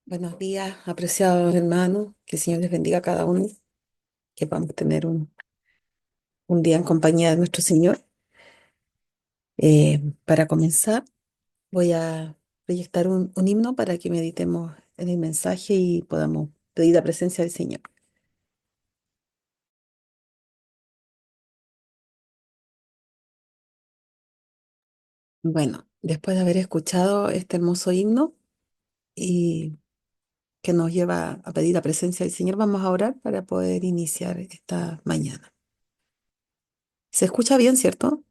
Buenos días, apreciados hermanos. Que el Señor les bendiga a cada uno. Que vamos a tener un día en compañía de nuestro Señor. Para comenzar, voy a proyectar un himno para que meditemos en el mensaje y podamos pedir la presencia del Señor. Bueno, después de haber escuchado este hermoso himno y que nos lleva a pedir la presencia del Señor, vamos a orar para poder iniciar esta mañana. ¿Se escucha bien, cierto?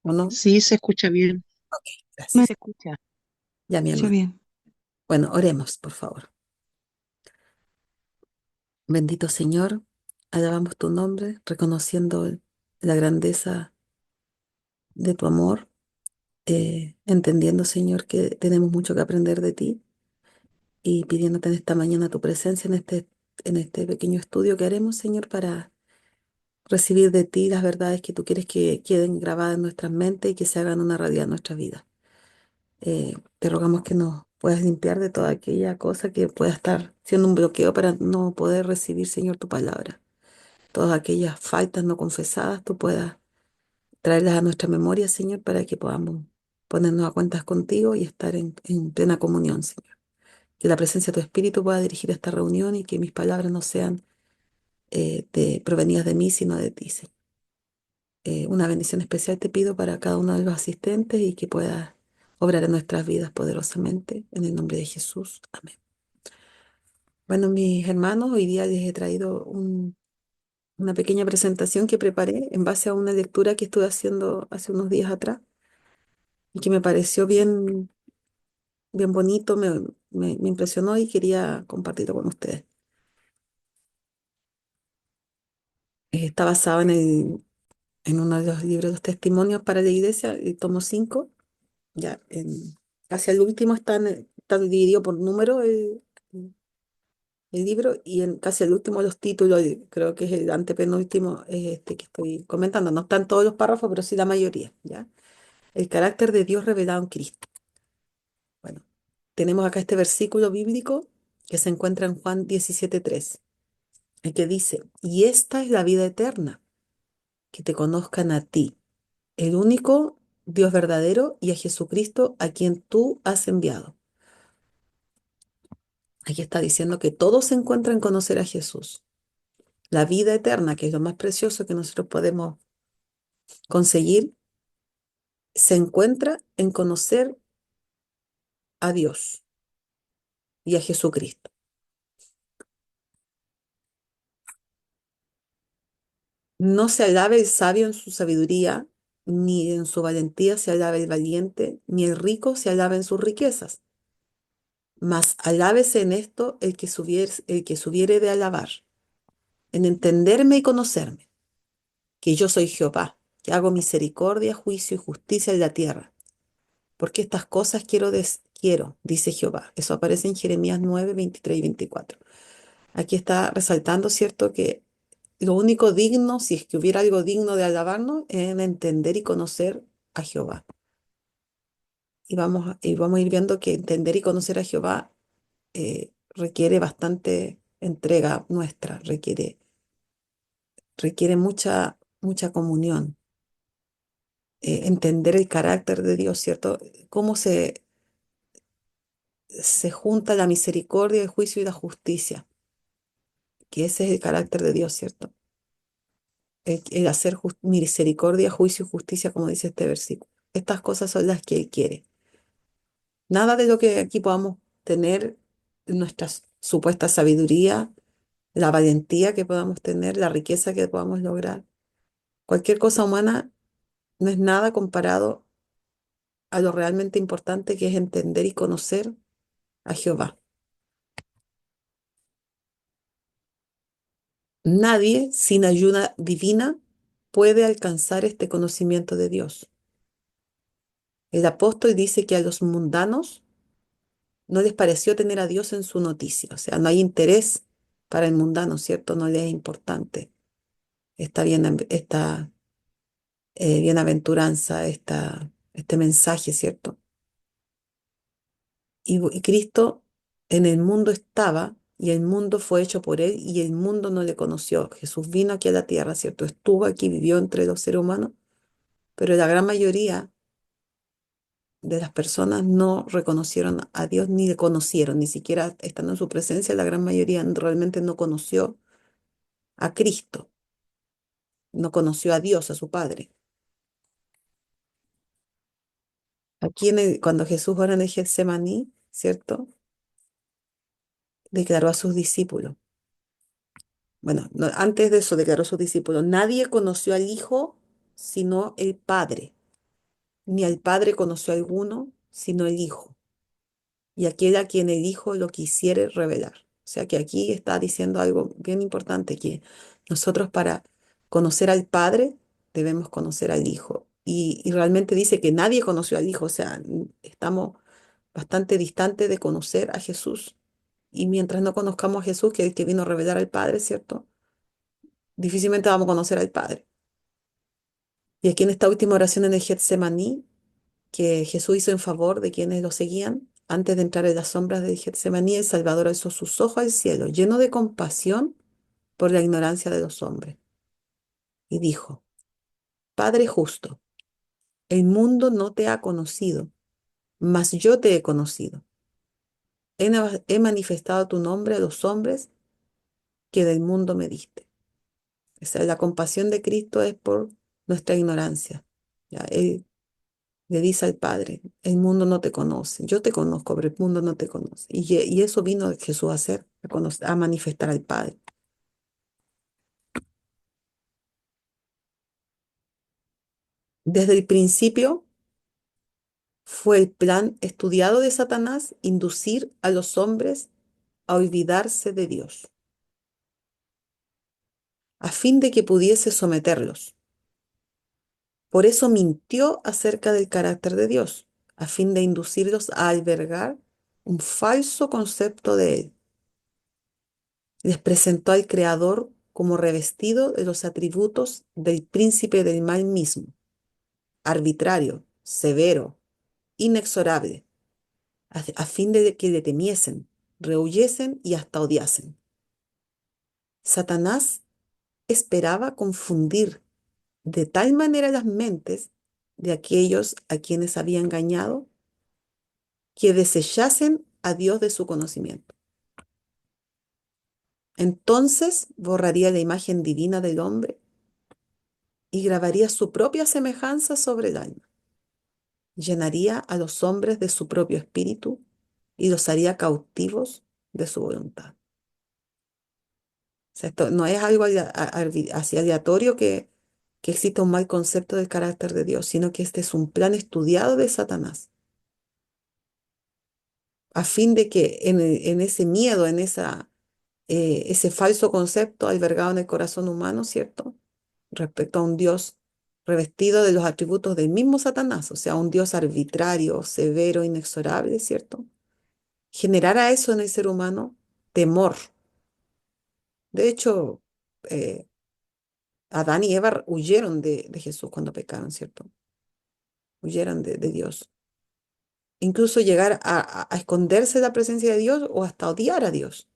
¿O no? Sí, se escucha bien. Sí, Gracias. se escucha. Ya, mi Escucha hermano. bien. Bueno, oremos, por favor. Bendito Señor, alabamos tu nombre, reconociendo la grandeza de tu amor, entendiendo, Señor, que tenemos mucho que aprender de ti y pidiéndote en esta mañana tu presencia en este pequeño estudio que haremos, Señor, para recibir de ti las verdades que tú quieres que queden grabadas en nuestras mentes y que se hagan una realidad en nuestra vida. Te rogamos que nos puedas limpiar de toda aquella cosa que pueda estar siendo un bloqueo para no poder recibir, Señor, tu palabra. Todas aquellas faltas no confesadas, tú puedas traerlas a nuestra memoria, Señor, para que podamos ponernos a cuentas contigo y estar en plena comunión, Señor. Que la presencia de tu Espíritu pueda dirigir esta reunión y que mis palabras no sean provenidas de mí, sino de ti, Señor. Una bendición especial te pido para cada uno de los asistentes y que puedas obrar en nuestras vidas poderosamente. En el nombre de Jesús. Amén. Bueno, mis hermanos, hoy día les he traído una pequeña presentación que preparé en base a una lectura que estuve haciendo hace unos días atrás y que me pareció bien bonito, me impresionó y quería compartirlo con ustedes. Está basado en uno de los libros de testimonios para la iglesia, el tomo 5. Ya, casi al último está dividido por número el libro y en casi al último los títulos, creo que es el antepenúltimo, es este que estoy comentando. No están todos los párrafos, pero sí la mayoría, ¿ya? El carácter de Dios revelado en Cristo. Bueno, tenemos acá este versículo bíblico que se encuentra en Juan 17:3, el que dice, y esta es la vida eterna, que te conozcan a ti, el único Dios verdadero, y a Jesucristo a quien tú has enviado. Aquí está diciendo que todos se encuentran en conocer a Jesús. La vida eterna, que es lo más precioso que nosotros podemos conseguir, se encuentra en conocer a Dios y a Jesucristo. No se alabe el sabio en su sabiduría, ni en su valentía se alabe el valiente, ni el rico se alabe en sus riquezas. Mas alábese en esto el que subiere de alabar, en entenderme y conocerme, que yo soy Jehová, que hago misericordia, juicio y justicia en la tierra. Porque estas cosas quiero, dice Jehová. Eso aparece en Jeremías 9, 23 y 24. Aquí está resaltando, ¿cierto?, que lo único digno, si es que hubiera algo digno de alabarnos, es en entender y conocer a Jehová. Y vamos a ir viendo que entender y conocer a Jehová requiere bastante entrega nuestra, requiere mucha comunión. Entender el carácter de Dios, ¿cierto? Cómo se junta la misericordia, el juicio y la justicia, que ese es el carácter de Dios, ¿cierto? El hacer misericordia, juicio y justicia, como dice este versículo. Estas cosas son las que Él quiere. Nada de lo que aquí podamos tener, nuestra supuesta sabiduría, la valentía que podamos tener, la riqueza que podamos lograr. Cualquier cosa humana no es nada comparado a lo realmente importante que es entender y conocer a Jehová. Nadie sin ayuda divina puede alcanzar este conocimiento de Dios. El apóstol dice que a los mundanos no les pareció tener a Dios en su noticia, o sea, no hay interés para el mundano, ¿cierto? No les es importante esta bienaventuranza, esta este mensaje, ¿cierto? Y Cristo en el mundo estaba y el mundo fue hecho por él y el mundo no le conoció. Jesús vino aquí a la tierra, ¿cierto? Estuvo aquí, vivió entre los seres humanos, pero la gran mayoría de las personas no reconocieron a Dios ni le conocieron, ni siquiera estando en su presencia, la gran mayoría realmente no conoció a Cristo, no conoció a Dios, a su Padre. Aquí cuando Jesús ora en el Getsemaní, ¿cierto? Declaró a sus discípulos. Bueno, antes de eso declaró a sus discípulos, nadie conoció al Hijo sino el Padre, ni al Padre conoció a alguno sino el Hijo, y aquel a quien el Hijo lo quisiere revelar. O sea que aquí está diciendo algo bien importante, que nosotros para conocer al Padre debemos conocer al Hijo. Y realmente dice que nadie conoció al Hijo, o sea, estamos bastante distantes de conocer a Jesús. Y mientras no conozcamos a Jesús, que es el que vino a revelar al Padre, ¿cierto? Difícilmente vamos a conocer al Padre. Y aquí en esta última oración en el Getsemaní, que Jesús hizo en favor de quienes lo seguían, antes de entrar en las sombras del Getsemaní, el Salvador alzó sus ojos al cielo, lleno de compasión por la ignorancia de los hombres, y dijo, Padre justo, el mundo no te ha conocido, mas yo te he conocido. He manifestado tu nombre a los hombres que del mundo me diste. O sea, la compasión de Cristo es por nuestra ignorancia. ¿Ya? Él le dice al Padre, el mundo no te conoce, yo te conozco, pero el mundo no te conoce. Y eso vino Jesús a hacer, a manifestar al Padre. Desde el principio fue el plan estudiado de Satanás inducir a los hombres a olvidarse de Dios, a fin de que pudiese someterlos. Por eso mintió acerca del carácter de Dios, a fin de inducirlos a albergar un falso concepto de Él. Les presentó al Creador como revestido de los atributos del príncipe del mal mismo, arbitrario, severo, inexorable, a fin de que le temiesen, rehuyesen y hasta odiasen. Satanás esperaba confundir de tal manera las mentes de aquellos a quienes había engañado que desechasen a Dios de su conocimiento. Entonces borraría la imagen divina del hombre y grabaría su propia semejanza sobre el alma. Llenaría a los hombres de su propio espíritu y los haría cautivos de su voluntad. O sea, esto no es algo así aleatorio que exista un mal concepto del carácter de Dios, sino que este es un plan estudiado de Satanás, a fin de que en ese miedo, ese falso concepto albergado en el corazón humano, ¿cierto? Respecto a un Dios revestido de los atributos del mismo Satanás, o sea, un Dios arbitrario, severo, inexorable, ¿cierto? Generara eso en el ser humano temor. De hecho, eh, Adán y Eva huyeron de Jesús cuando pecaron, ¿cierto? Huyeron de Dios. Incluso llegar a esconderse de la presencia de Dios o hasta odiar a Dios,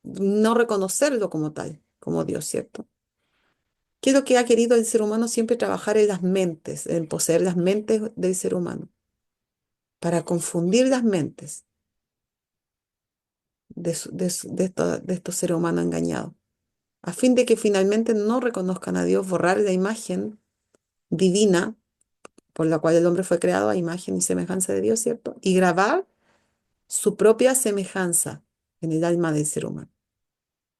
no reconocerlo como tal, como Dios, ¿cierto? ¿Qué es lo que ha querido el ser humano siempre trabajar en las mentes, en poseer las mentes del ser humano, para confundir las mentes de estos seres humanos engañados, a fin de que finalmente no reconozcan a Dios, borrar la imagen divina por la cual el hombre fue creado a imagen y semejanza de Dios, ¿cierto? Y grabar su propia semejanza en el alma del ser humano.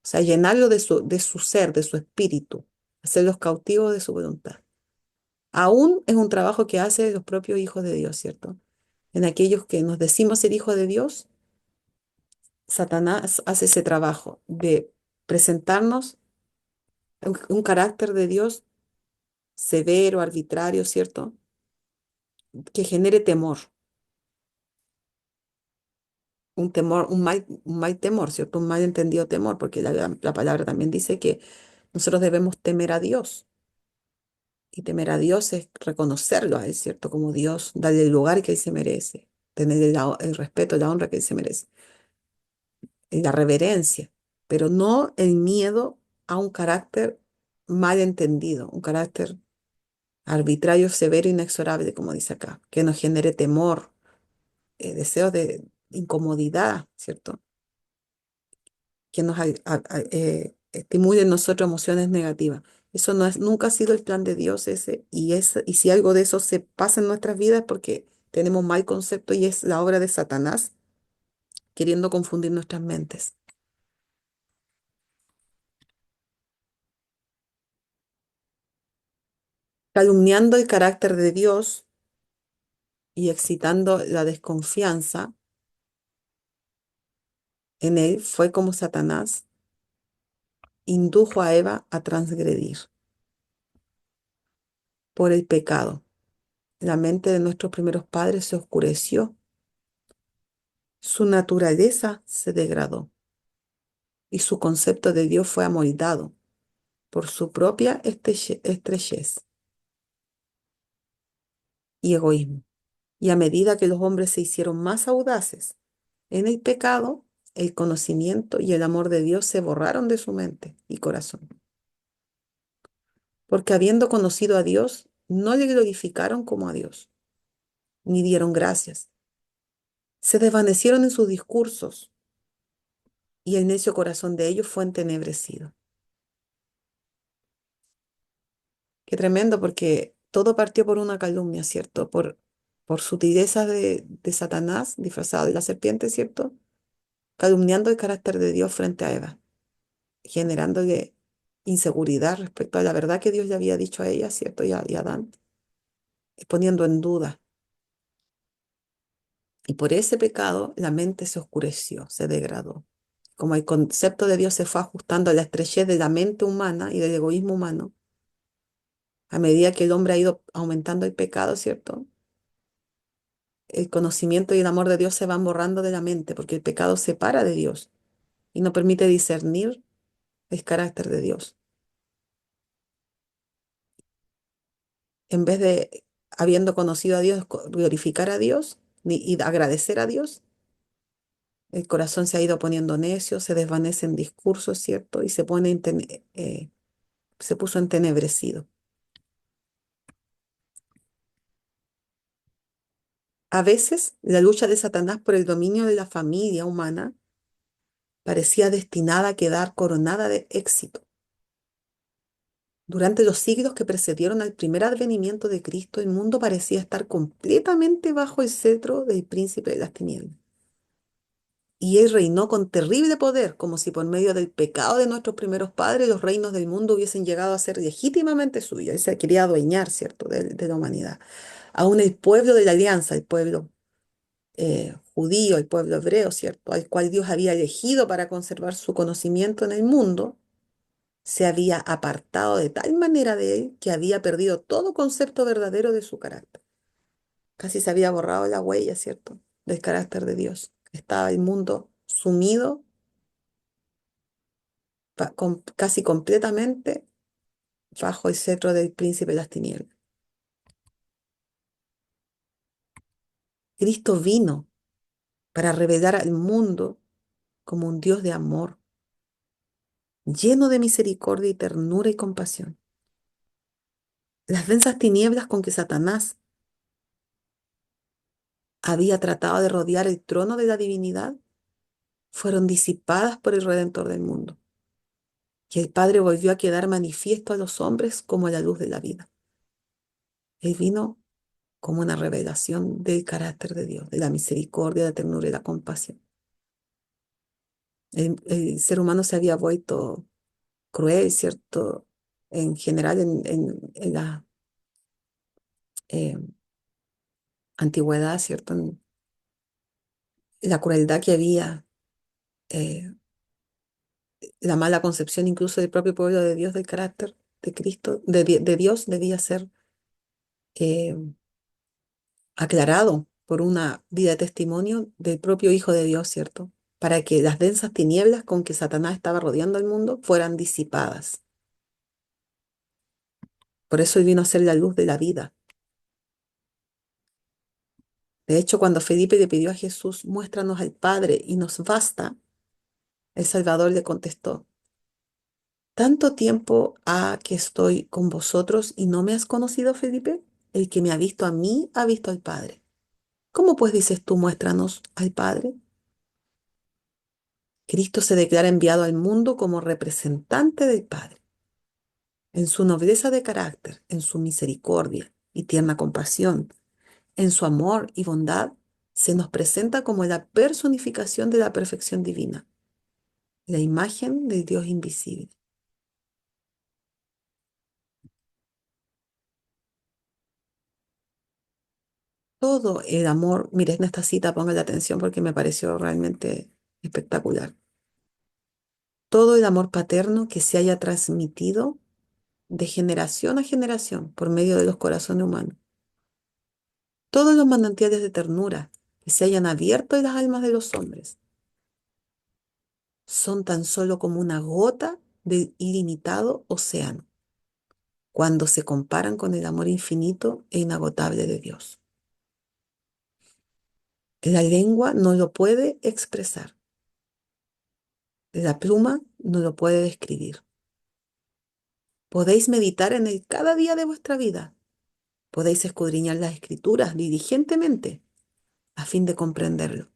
O sea, llenarlo de su ser, de su espíritu, hacerlos cautivos de su voluntad. Aún es un trabajo que hacen los propios hijos de Dios, ¿cierto? En aquellos que nos decimos ser hijos de Dios, Satanás hace ese trabajo de presentarnos un carácter de Dios severo, arbitrario, ¿cierto? Que genere temor, un mal temor, ¿cierto? Un mal entendido temor, porque la palabra también dice que nosotros debemos temer a Dios. Y temer a Dios es reconocerlo a Él, ¿cierto? Como Dios, darle el lugar que Él se merece, tener el respeto, la honra que Él se merece, y la reverencia, pero no el miedo a un carácter mal entendido, un carácter arbitrario, severo, inexorable, como dice acá, que nos genere temor, deseos de incomodidad, ¿cierto? Que nos estimule en nosotros emociones negativas. Eso no es, nunca ha sido el plan de Dios ese, y si algo de eso se pasa en nuestras vidas es porque tenemos mal concepto y es la obra de Satanás queriendo confundir nuestras mentes, calumniando el carácter de Dios y excitando la desconfianza en él. Fue como Satanás indujo a Eva a transgredir por el pecado. La mente de nuestros primeros padres se oscureció, su naturaleza se degradó y su concepto de Dios fue amoldado por su propia estrechez y egoísmo. Y a medida que los hombres se hicieron más audaces en el pecado, el conocimiento y el amor de Dios se borraron de su mente y corazón. Porque habiendo conocido a Dios, no le glorificaron como a Dios, ni dieron gracias. Se desvanecieron en sus discursos y el necio corazón de ellos fue entenebrecido. Qué tremendo, porque todo partió por una calumnia, ¿cierto? Por sutilezas de Satanás disfrazado de la serpiente, ¿cierto? Calumniando el carácter de Dios frente a Eva, generándole inseguridad respecto a la verdad que Dios le había dicho a ella, ¿cierto? Y a Adán, y poniendo en duda. Y por ese pecado la mente se oscureció, se degradó. Como el concepto de Dios se fue ajustando a la estrechez de la mente humana y del egoísmo humano, a medida que el hombre ha ido aumentando el pecado, ¿cierto? El conocimiento y el amor de Dios se van borrando de la mente porque el pecado separa de Dios y no permite discernir el carácter de Dios. En vez de, habiendo conocido a Dios, glorificar a Dios y agradecer a Dios, el corazón se ha ido poniendo necio, se desvanece en discursos, ¿cierto? Y se puso entenebrecido. A veces, la lucha de Satanás por el dominio de la familia humana parecía destinada a quedar coronada de éxito. Durante los siglos que precedieron al primer advenimiento de Cristo, el mundo parecía estar completamente bajo el cetro del príncipe de las tinieblas. Y él reinó con terrible poder, como si por medio del pecado de nuestros primeros padres los reinos del mundo hubiesen llegado a ser legítimamente suyos. Él se quería adueñar, ¿cierto?, de la humanidad. Aún el pueblo de la alianza, el pueblo judío, el pueblo hebreo, ¿cierto?, al cual Dios había elegido para conservar su conocimiento en el mundo, se había apartado de tal manera de él que había perdido todo concepto verdadero de su carácter. Casi se había borrado la huella, ¿cierto?, del carácter de Dios. Estaba el mundo sumido casi completamente bajo el cetro del príncipe de las tinieblas. Cristo vino para revelar al mundo como un Dios de amor, lleno de misericordia y ternura y compasión. Las densas tinieblas con que Satanás había tratado de rodear el trono de la divinidad fueron disipadas por el Redentor del mundo, y el Padre volvió a quedar manifiesto a los hombres como la luz de la vida. Él vino como una revelación del carácter de Dios, de la misericordia, la ternura y la compasión. El ser humano se había vuelto cruel, ¿cierto? En general, en la eh, antigüedad, ¿cierto? En la crueldad que había, eh, la mala concepción incluso del propio pueblo de Dios, del carácter de Cristo, de Dios, debía ser eh, aclarado por una vida de testimonio del propio Hijo de Dios, ¿cierto? Para que las densas tinieblas con que Satanás estaba rodeando al mundo fueran disipadas Por eso Él vino a ser la luz de la vida. De hecho, cuando Felipe le pidió a Jesús, muéstranos al Padre y nos basta, el Salvador le contestó, ¿tanto tiempo ha que estoy con vosotros y no me has conocido, Felipe? El que me ha visto a mí ha visto al Padre. ¿Cómo pues dices tú, muéstranos al Padre? Cristo se declara enviado al mundo como representante del Padre. En su nobleza de carácter, en su misericordia y tierna compasión, en su amor y bondad, se nos presenta como la personificación de la perfección divina, la imagen del Dios invisible. Todo el amor, mire, en esta cita ponga la atención porque me pareció realmente espectacular. Todo el amor paterno que se haya transmitido de generación a generación por medio de los corazones humanos. Todos los manantiales de ternura que se hayan abierto en las almas de los hombres son tan solo como una gota del ilimitado océano cuando se comparan con el amor infinito e inagotable de Dios. La lengua no lo puede expresar, la pluma no lo puede describir. Podéis meditar en él cada día de vuestra vida, podéis escudriñar las escrituras diligentemente a fin de comprenderlo.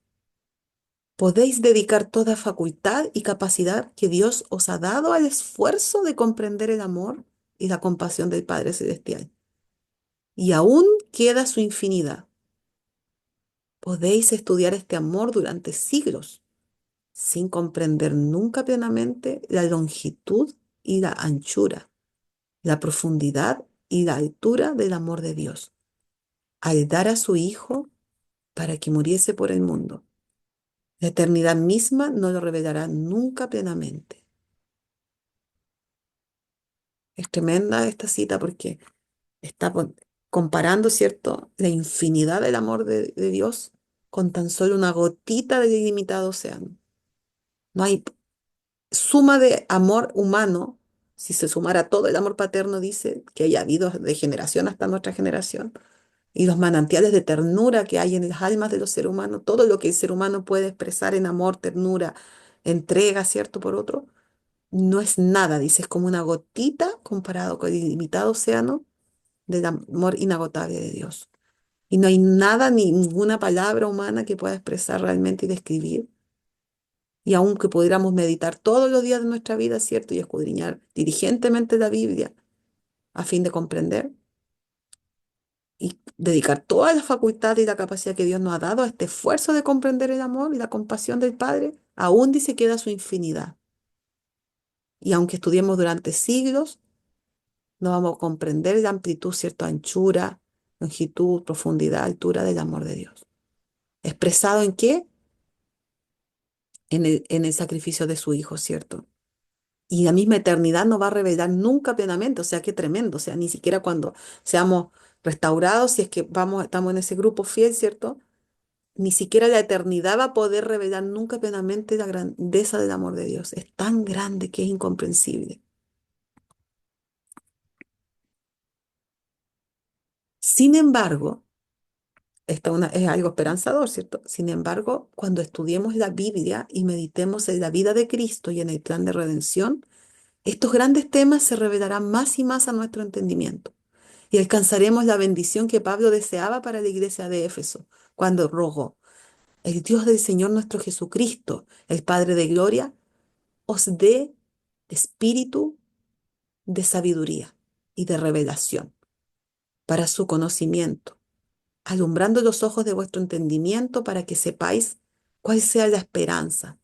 Podéis dedicar toda facultad y capacidad que Dios os ha dado al esfuerzo de comprender el amor y la compasión del Padre Celestial. Y aún queda su infinidad. Podéis estudiar este amor durante siglos sin comprender nunca plenamente la longitud y la anchura, la profundidad y la altura del amor de Dios, al dar a su Hijo para que muriese por el mundo. La eternidad misma no lo revelará nunca plenamente. Es tremenda esta cita porque está comparando, ¿cierto?, la infinidad del amor de Dios con tan solo una gotita del ilimitado océano. No hay suma de amor humano, si se sumara todo el amor paterno, dice, que haya habido de generación hasta nuestra generación, y los manantiales de ternura que hay en las almas de los seres humanos, todo lo que el ser humano puede expresar en amor, ternura, entrega, ¿cierto?, por otro, no es nada, dice, es como una gotita comparado con el ilimitado océano del amor inagotable de Dios. Y no hay nada, ni ninguna palabra humana que pueda expresar realmente y describir. Y aunque pudiéramos meditar todos los días de nuestra vida, ¿cierto? Y escudriñar diligentemente la Biblia a fin de comprender y dedicar toda la facultad y la capacidad que Dios nos ha dado a este esfuerzo de comprender el amor y la compasión del Padre, aún dice queda su infinidad. Y aunque estudiemos durante siglos, no vamos a comprender la amplitud, ¿cierto? Anchura, longitud, profundidad, altura del amor de Dios. ¿Expresado en qué? En el sacrificio de su Hijo, ¿cierto? Y la misma eternidad no va a revelar nunca plenamente, o sea, qué tremendo, o sea, ni siquiera cuando seamos restaurados, si es que estamos en ese grupo fiel, ¿cierto? Ni siquiera la eternidad va a poder revelar nunca plenamente la grandeza del amor de Dios. Es tan grande que es incomprensible. Sin embargo, es algo esperanzador, ¿cierto? Sin embargo, cuando estudiemos la Biblia y meditemos en la vida de Cristo y en el plan de redención, estos grandes temas se revelarán más y más a nuestro entendimiento y alcanzaremos la bendición que Pablo deseaba para la iglesia de Éfeso, cuando rogó, el Dios del Señor nuestro Jesucristo, el Padre de gloria, os dé espíritu de sabiduría y de revelación para su conocimiento, alumbrando los ojos de vuestro entendimiento para que sepáis cuál sea la esperanza.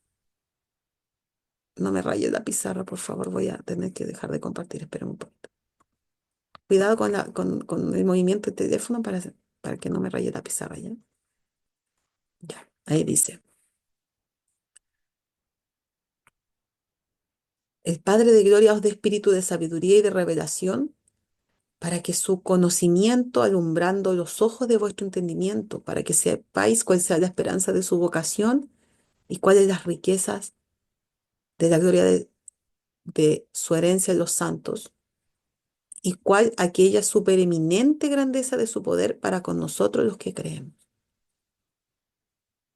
No me rayes la pizarra, por favor, voy a tener que dejar de compartir, esperen un poquito. Cuidado con el movimiento del teléfono para que no me raye la pizarra, ¿ya? Ya, ahí dice, el Padre de gloria os dé espíritu de sabiduría y de revelación para que su conocimiento alumbrando los ojos de vuestro entendimiento, para que sepáis cuál sea la esperanza de su vocación y cuáles las riquezas de la gloria de su herencia en los santos, y cuál aquella supereminente grandeza de su poder para con nosotros los que creemos.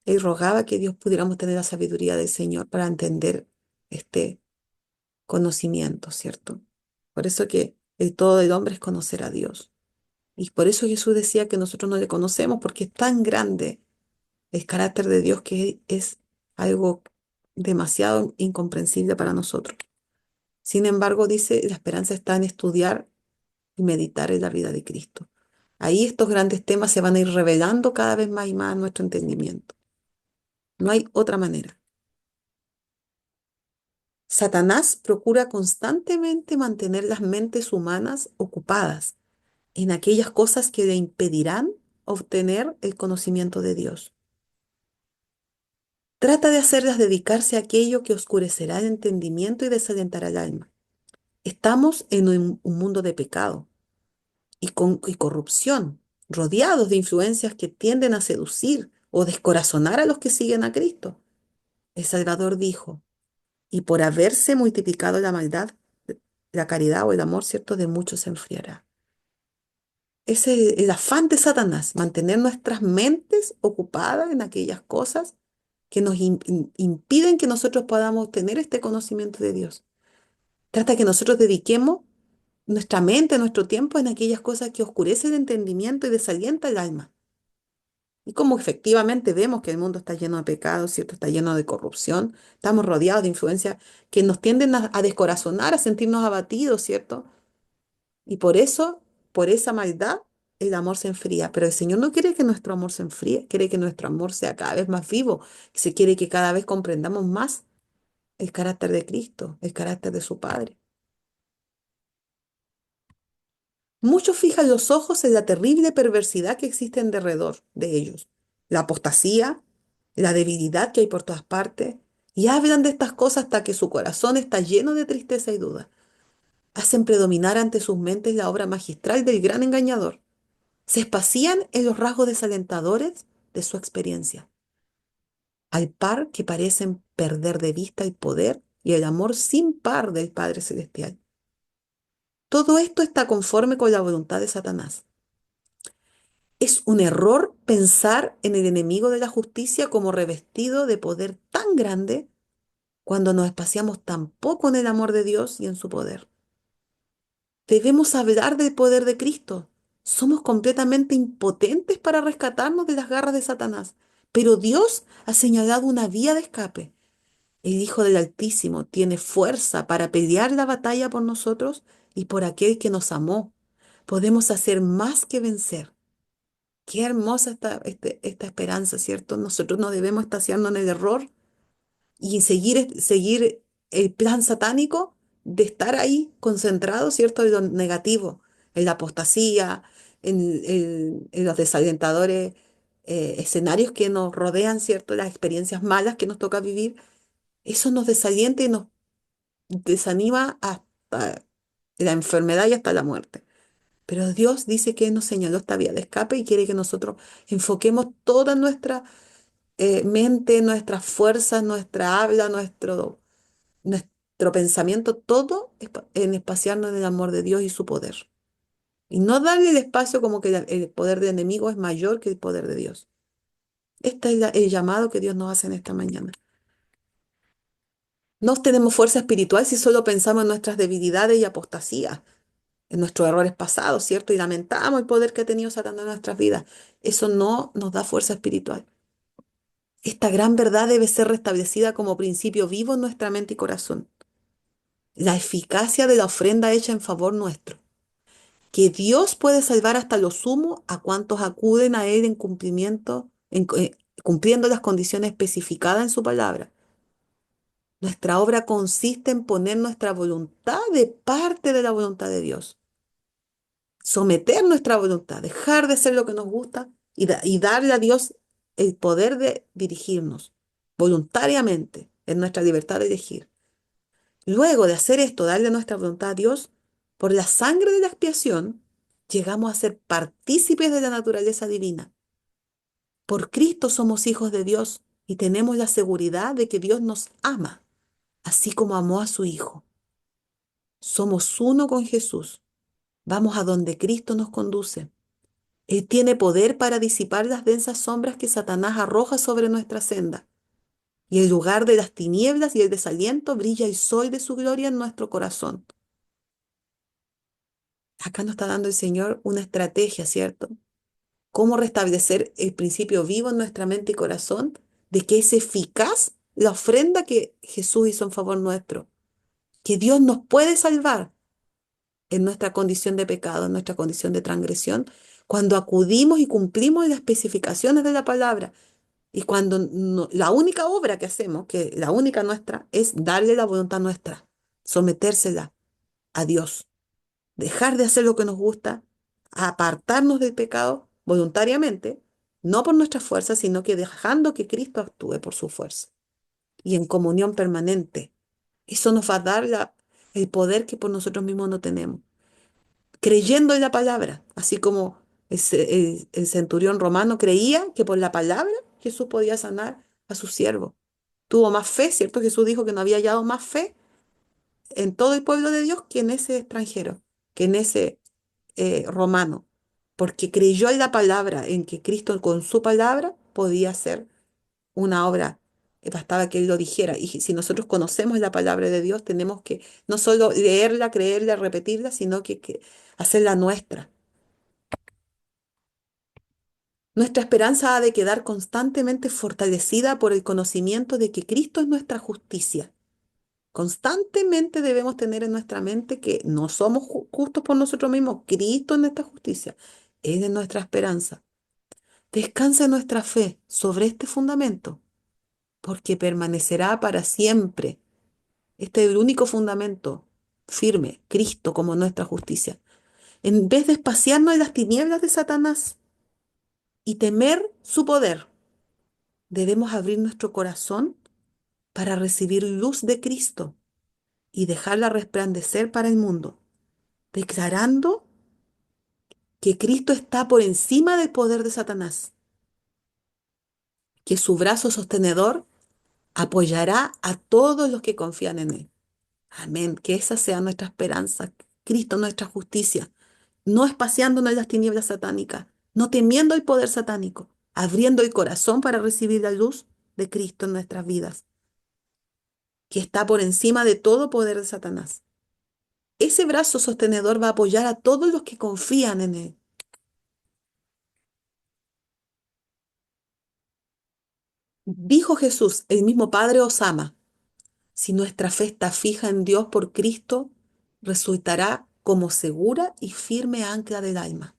Él rogaba que Dios pudiéramos tener la sabiduría del Señor para entender este conocimiento, ¿cierto? Por eso que el todo del hombre es conocer a Dios. Y por eso Jesús decía que nosotros no le conocemos, porque es tan grande el carácter de Dios que es algo demasiado incomprensible para nosotros. Sin embargo, dice, la esperanza está en estudiar y meditar en la vida de Cristo. Ahí estos grandes temas se van a ir revelando cada vez más y más a nuestro entendimiento. No hay otra manera. Satanás procura constantemente mantener las mentes humanas ocupadas en aquellas cosas que le impedirán obtener el conocimiento de Dios. Trata de hacerlas dedicarse a aquello que oscurecerá el entendimiento y desalentará el alma. Estamos en un mundo de pecado y corrupción, rodeados de influencias que tienden a seducir o descorazonar a los que siguen a Cristo. El Salvador dijo, y por haberse multiplicado la maldad, la caridad o el amor, ¿cierto?, de muchos se enfriará. Es el afán de Satanás, mantener nuestras mentes ocupadas en aquellas cosas que nos impiden que nosotros podamos tener este conocimiento de Dios. Trata que nosotros dediquemos nuestra mente, nuestro tiempo en aquellas cosas que oscurecen el entendimiento y desalienta el alma. Y como efectivamente vemos que el mundo está lleno de pecados, ¿cierto? Está lleno de corrupción, estamos rodeados de influencias que nos tienden a descorazonar, a sentirnos abatidos, ¿cierto? Y por eso, por esa maldad, el amor se enfría. Pero el Señor no quiere que nuestro amor se enfríe, quiere que nuestro amor sea cada vez más vivo, se quiere que cada vez comprendamos más el carácter de Cristo, el carácter de su Padre. Muchos fijan los ojos en la terrible perversidad que existe en derredor de ellos, la apostasía, la debilidad que hay por todas partes, y hablan de estas cosas hasta que su corazón está lleno de tristeza y duda. Hacen predominar ante sus mentes la obra magistral del gran engañador. Se espacían en los rasgos desalentadores de su experiencia, al par que parecen perder de vista el poder y el amor sin par del Padre Celestial. Todo esto está conforme con la voluntad de Satanás. Es un error pensar en el enemigo de la justicia como revestido de poder tan grande cuando nos espaciamos tan poco en el amor de Dios y en su poder. Debemos hablar del poder de Cristo. Somos completamente impotentes para rescatarnos de las garras de Satanás, pero Dios ha señalado una vía de escape. El Hijo del Altísimo tiene fuerza para pelear la batalla por nosotros y por aquel que nos amó. Podemos hacer más que vencer. Qué hermosa esta esperanza, ¿cierto? Nosotros no debemos estaciarnos en el error y seguir el plan satánico de estar ahí concentrado, ¿cierto? En lo negativo, en la apostasía, en los desalentadores escenarios que nos rodean, ¿cierto? Las experiencias malas que nos toca vivir. Eso nos desalienta y nos desanima hasta la enfermedad y hasta la muerte. Pero Dios dice que nos señaló esta vía de escape y quiere que nosotros enfoquemos toda nuestra mente, nuestras fuerzas, nuestra habla, nuestro pensamiento, todo en espaciarnos en el amor de Dios y su poder. Y no darle el espacio como que el poder del enemigo es mayor que el poder de Dios. Este es el llamado que Dios nos hace en esta mañana. No tenemos fuerza espiritual si solo pensamos en nuestras debilidades y apostasías, en nuestros errores pasados, ¿cierto? Y lamentamos el poder que ha tenido Satanás en nuestras vidas. Eso no nos da fuerza espiritual. Esta gran verdad debe ser restablecida como principio vivo en nuestra mente y corazón. La eficacia de la ofrenda hecha en favor nuestro. Que Dios puede salvar hasta lo sumo a cuantos acuden a Él en cumpliendo las condiciones especificadas en su palabra. Nuestra obra consiste en poner nuestra voluntad de parte de la voluntad de Dios. Someter nuestra voluntad, dejar de hacer lo que nos gusta y darle a Dios el poder de dirigirnos voluntariamente en nuestra libertad de elegir. Luego de hacer esto, darle nuestra voluntad a Dios, por la sangre de la expiación, llegamos a ser partícipes de la naturaleza divina. Por Cristo somos hijos de Dios y tenemos la seguridad de que Dios nos ama, así como amó a su Hijo. Somos uno con Jesús Vamos a donde Cristo nos conduce. Él tiene poder para disipar las densas sombras que Satanás arroja sobre nuestra senda. Y en lugar de las tinieblas y el desaliento, brilla el sol de su gloria en nuestro corazón. Acá nos está dando el Señor una estrategia, ¿cierto? Cómo restablecer el principio vivo en nuestra mente y corazón de que es eficaz la ofrenda que Jesús hizo en favor nuestro, que Dios nos puede salvar en nuestra condición de pecado, en nuestra condición de transgresión, cuando acudimos y cumplimos las especificaciones de la palabra. Y cuando la única obra que hacemos, que la única nuestra, es darle la voluntad nuestra, sometérsela a Dios, dejar de hacer lo que nos gusta, apartarnos del pecado voluntariamente, no por nuestra fuerza, sino que dejando que Cristo actúe por su fuerza y en comunión permanente. Eso nos va a dar el poder que por nosotros mismos no tenemos. Creyendo en la palabra, así como el centurión romano creía que por la palabra Jesús podía sanar a su siervo. Tuvo más fe, ¿cierto? Jesús dijo que no había hallado más fe en todo el pueblo de Dios que en ese extranjero, que en ese romano, porque creyó en la palabra, en que Cristo con su palabra podía hacer una obra. Bastaba que Él lo dijera. Y si nosotros conocemos la palabra de Dios, tenemos que no solo leerla, creerla, repetirla, sino que hacerla nuestra. Nuestra esperanza ha de quedar constantemente fortalecida por el conocimiento de que Cristo es nuestra justicia. Constantemente debemos tener en nuestra mente que no somos justos por nosotros mismos. Cristo es nuestra justicia. Él es nuestra esperanza. Descansa nuestra fe sobre este fundamento, porque permanecerá para siempre. Este es el único fundamento firme, Cristo como nuestra justicia. En vez de espaciarnos en las tinieblas de Satanás y temer su poder, debemos abrir nuestro corazón para recibir luz de Cristo y dejarla resplandecer para el mundo, declarando que Cristo está por encima del poder de Satanás, que su brazo sostenedor apoyará a todos los que confían en Él. Amén. Que esa sea nuestra esperanza. Cristo nuestra justicia. No espaciándonos en las tinieblas satánicas, no temiendo el poder satánico, abriendo el corazón para recibir la luz de Cristo en nuestras vidas, que está por encima de todo poder de Satanás. Ese brazo sostenedor va a apoyar a todos los que confían en Él. Dijo Jesús, el mismo Padre os ama. Si nuestra fe está fija en Dios por Cristo, resultará como segura y firme ancla del alma,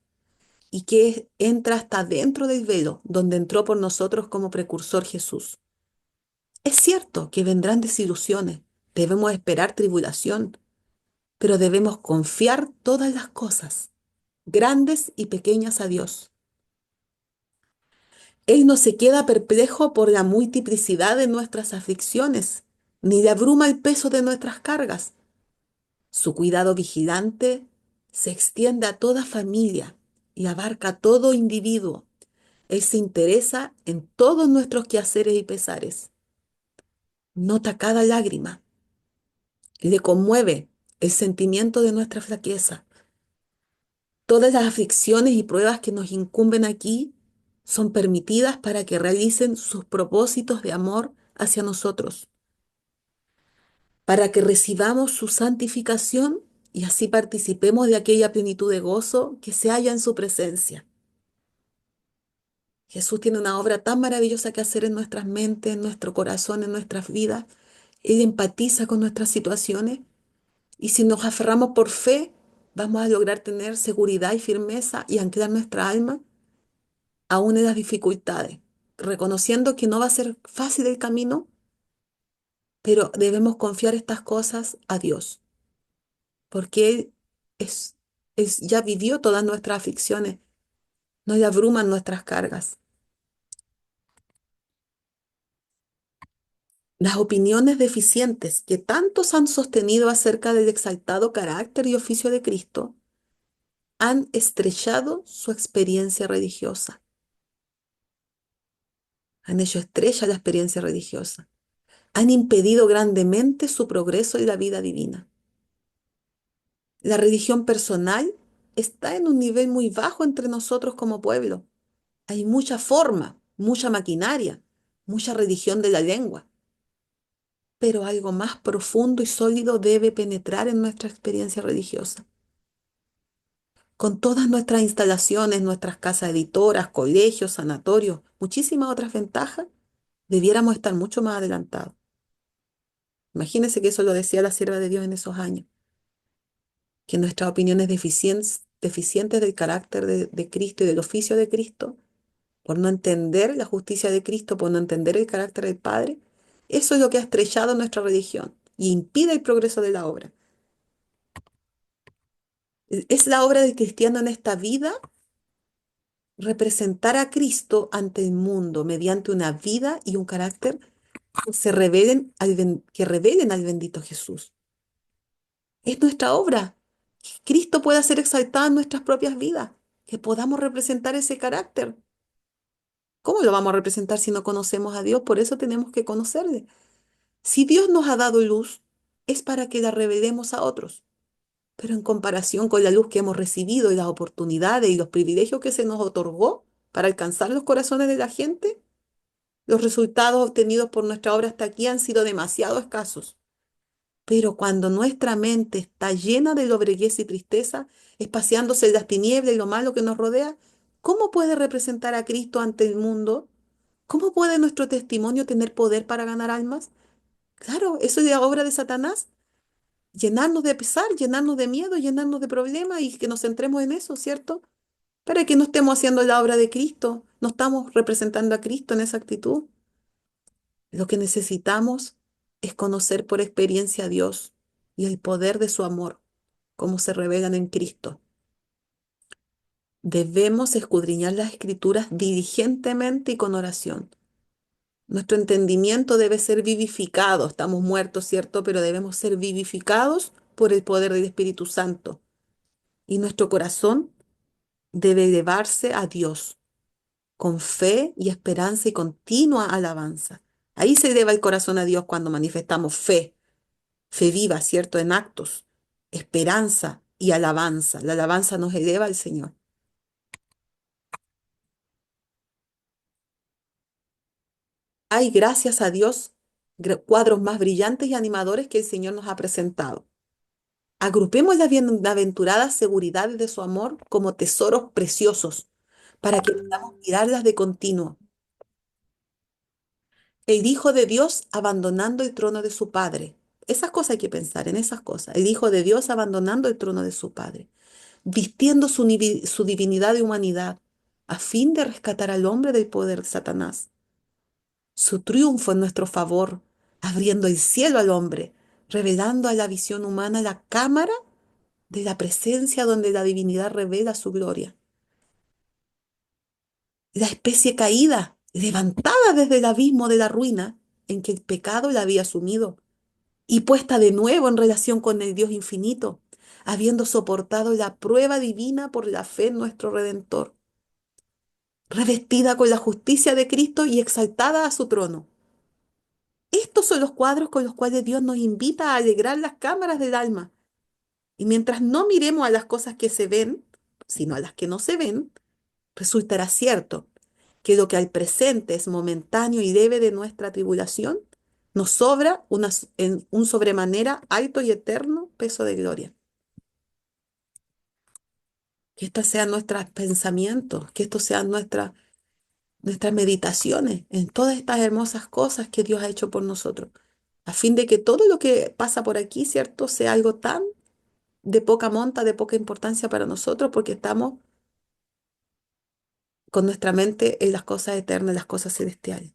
y que entra hasta dentro del velo, donde entró por nosotros como precursor Jesús. Es cierto que vendrán desilusiones, debemos esperar tribulación, pero debemos confiar todas las cosas, grandes y pequeñas, a Dios. Él no se queda perplejo por la multiplicidad de nuestras aflicciones, ni le abruma el peso de nuestras cargas. Su cuidado vigilante se extiende a toda familia y abarca a todo individuo. Él se interesa en todos nuestros quehaceres y pesares. Nota cada lágrima. Le conmueve el sentimiento de nuestra flaqueza. Todas las aflicciones y pruebas que nos incumben aquí son permitidas para que realicen sus propósitos de amor hacia nosotros, para que recibamos su santificación y así participemos de aquella plenitud de gozo que se halla en su presencia. Jesús tiene una obra tan maravillosa que hacer en nuestras mentes, en nuestro corazón, en nuestras vidas. Él empatiza con nuestras situaciones y si nos aferramos por fe, vamos a lograr tener seguridad y firmeza y anclar nuestra alma aún en las dificultades, reconociendo que no va a ser fácil el camino, pero debemos confiar estas cosas a Dios, porque Él es, ya vivió todas nuestras aflicciones, no le abruman nuestras cargas. Las opiniones deficientes que tantos han sostenido acerca del exaltado carácter y oficio de Cristo han estrechado su experiencia religiosa, han hecho estrecha la experiencia religiosa, han impedido grandemente su progreso en la vida divina. La religión personal está en un nivel muy bajo entre nosotros como pueblo. Hay mucha forma, mucha maquinaria, mucha religión de la lengua, pero algo más profundo y sólido debe penetrar en nuestra experiencia religiosa. Con todas nuestras instalaciones, nuestras casas editoras, colegios, sanatorios, muchísimas otras ventajas, debiéramos estar mucho más adelantados. Imagínense que eso lo decía la sierva de Dios en esos años, que nuestras opiniones deficientes del carácter de Cristo y del oficio de Cristo, por no entender la justicia de Cristo, por no entender el carácter del Padre, eso es lo que ha estrellado nuestra religión y impide el progreso de la obra. Es la obra del cristiano en esta vida representar a Cristo ante el mundo mediante una vida y un carácter que que revelen al bendito Jesús. Es nuestra obra. Que Cristo pueda ser exaltado en nuestras propias vidas, que podamos representar ese carácter. ¿Cómo lo vamos a representar si no conocemos a Dios? Por eso tenemos que conocerle. Si Dios nos ha dado luz, es para que la revelemos a otros. Pero en comparación con la luz que hemos recibido y las oportunidades y los privilegios que se nos otorgó para alcanzar los corazones de la gente, los resultados obtenidos por nuestra obra hasta aquí han sido demasiado escasos. Pero cuando nuestra mente está llena de lobreguez y tristeza, espaciándose en las tinieblas y lo malo que nos rodea, ¿cómo puede representar a Cristo ante el mundo? ¿Cómo puede nuestro testimonio tener poder para ganar almas? Claro, eso es la obra de Satanás. Llenarnos de pesar, llenarnos de miedo, llenarnos de problemas y que nos centremos en eso, ¿cierto? Para que no estemos haciendo la obra de Cristo, no estamos representando a Cristo en esa actitud. Lo que necesitamos es conocer por experiencia a Dios y el poder de su amor, como se revelan en Cristo. Debemos escudriñar las Escrituras diligentemente y con oración. Nuestro entendimiento debe ser vivificado. Estamos muertos, ¿cierto? Pero debemos ser vivificados por el poder del Espíritu Santo. Y nuestro corazón debe elevarse a Dios con fe y esperanza y continua alabanza. Ahí se eleva el corazón a Dios cuando manifestamos fe, fe viva, ¿cierto? En actos, esperanza y alabanza. La alabanza nos eleva al Señor. Hay, gracias a Dios, cuadros más brillantes y animadores que el Señor nos ha presentado. Agrupemos las bienaventuradas seguridades de su amor como tesoros preciosos para que podamos mirarlas de continuo. El Hijo de Dios abandonando el trono de su Padre. Esas cosas hay que pensar, en esas cosas. El Hijo de Dios abandonando el trono de su Padre, vistiendo su divinidad y humanidad a fin de rescatar al hombre del poder de Satanás. Su triunfo en nuestro favor, abriendo el cielo al hombre, revelando a la visión humana la cámara de la presencia donde la divinidad revela su gloria. La especie caída, levantada desde el abismo de la ruina en que el pecado la había sumido y puesta de nuevo en relación con el Dios infinito, habiendo soportado la prueba divina por la fe en nuestro Redentor, revestida con la justicia de Cristo y exaltada a su trono. Estos son los cuadros con los cuales Dios nos invita a alegrar las cámaras del alma. Y mientras no miremos a las cosas que se ven, sino a las que no se ven, resultará cierto que lo que al presente es momentáneo y leve de nuestra tribulación, nos sobra en un sobremanera alto y eterno peso de gloria. Que estos sean nuestros pensamientos, que estos sean nuestras meditaciones en todas estas hermosas cosas que Dios ha hecho por nosotros, a fin de que todo lo que pasa por aquí, ¿cierto?, sea algo tan de poca monta, de poca importancia para nosotros, porque estamos con nuestra mente en las cosas eternas, en las cosas celestiales.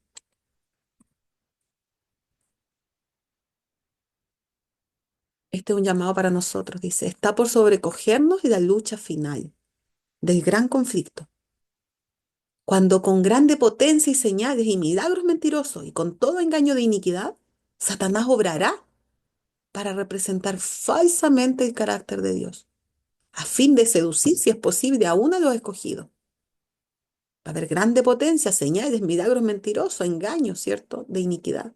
Este es un llamado para nosotros, dice, está por sobrecogernos la lucha final del gran conflicto, cuando con grande potencia y señales y milagros mentirosos y con todo engaño de iniquidad, Satanás obrará para representar falsamente el carácter de Dios, a fin de seducir, si es posible, aún a los escogidos. Va a haber grande potencia, señales, milagros mentirosos, engaños, ¿cierto?, de iniquidad.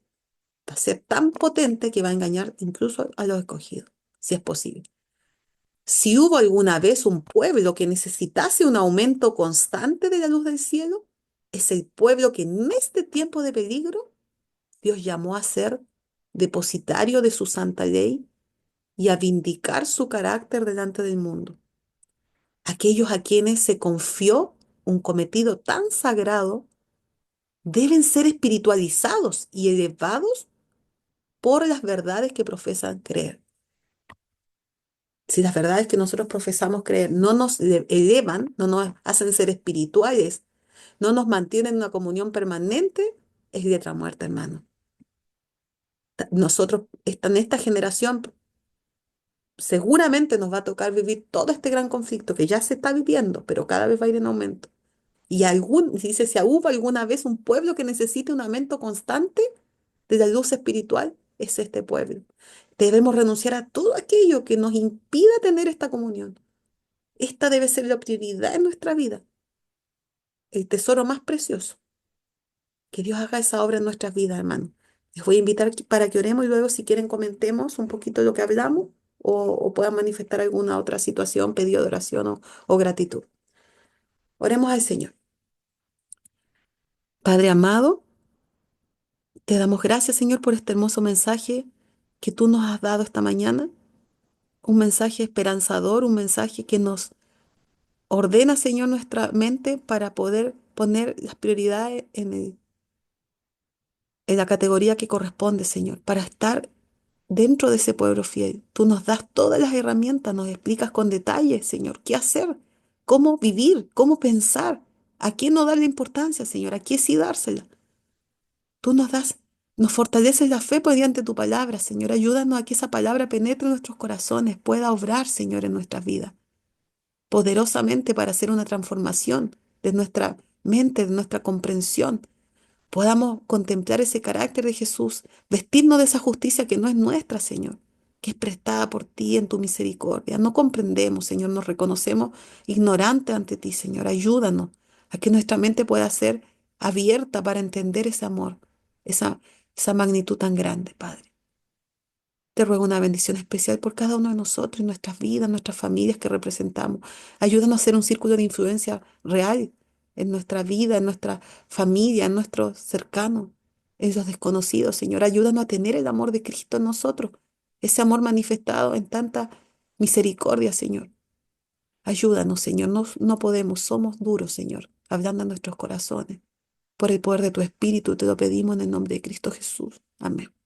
Va a ser tan potente que va a engañar incluso a los escogidos, si es posible. Si hubo alguna vez un pueblo que necesitase un aumento constante de la luz del cielo, es el pueblo que en este tiempo de peligro Dios llamó a ser depositario de su santa ley y a vindicar su carácter delante del mundo. Aquellos a quienes se confió un cometido tan sagrado deben ser espiritualizados y elevados por las verdades que profesan creer. Si las verdades que nosotros profesamos creer no nos elevan, no nos hacen ser espirituales, no nos mantienen en una comunión permanente, es letra muerta, hermano. Nosotros, en esta generación, seguramente nos va a tocar vivir todo este gran conflicto que ya se está viviendo, pero cada vez va a ir en aumento. Y dice, si hubo alguna vez un pueblo que necesite un aumento constante de la luz espiritual, es este pueblo. Debemos renunciar a todo aquello que nos impida tener esta comunión. Esta debe ser la prioridad en nuestra vida, el tesoro más precioso. Que Dios haga esa obra en nuestras vidas, hermano. Les voy a invitar para que oremos y luego, si quieren, comentemos un poquito lo que hablamos o puedan manifestar alguna otra situación, pedido de oración o gratitud. Oremos al Señor. Padre amado, te damos gracias, Señor, por este hermoso mensaje que tú nos has dado esta mañana. Un mensaje esperanzador, un mensaje que nos ordena, Señor, nuestra mente para poder poner las prioridades en la categoría que corresponde, Señor, para estar dentro de ese pueblo fiel. Tú nos das todas las herramientas, nos explicas con detalle, Señor, qué hacer, cómo vivir, cómo pensar, a qué no darle importancia, Señor, a qué sí dársela. Tú nos das, nos fortaleces la fe mediante tu palabra, Señor. Ayúdanos a que esa palabra penetre en nuestros corazones, pueda obrar, Señor, en nuestras vidas, poderosamente para hacer una transformación de nuestra mente, de nuestra comprensión, podamos contemplar ese carácter de Jesús, vestirnos de esa justicia que no es nuestra, Señor, que es prestada por ti en tu misericordia. No comprendemos, Señor, nos reconocemos ignorantes ante ti, Señor. Ayúdanos a que nuestra mente pueda ser abierta para entender ese amor, esa, esa magnitud tan grande, Padre. Te ruego una bendición especial por cada uno de nosotros, en nuestras vidas, nuestras familias que representamos. Ayúdanos a ser un círculo de influencia real en nuestra vida, en nuestra familia, en nuestros cercanos, en los desconocidos. Señor, ayúdanos a tener el amor de Cristo en nosotros, ese amor manifestado en tanta misericordia, Señor. Ayúdanos, Señor. No, no podemos, somos duros, Señor, hablando en nuestros corazones. Por el poder de tu Espíritu te lo pedimos en el nombre de Cristo Jesús. Amén.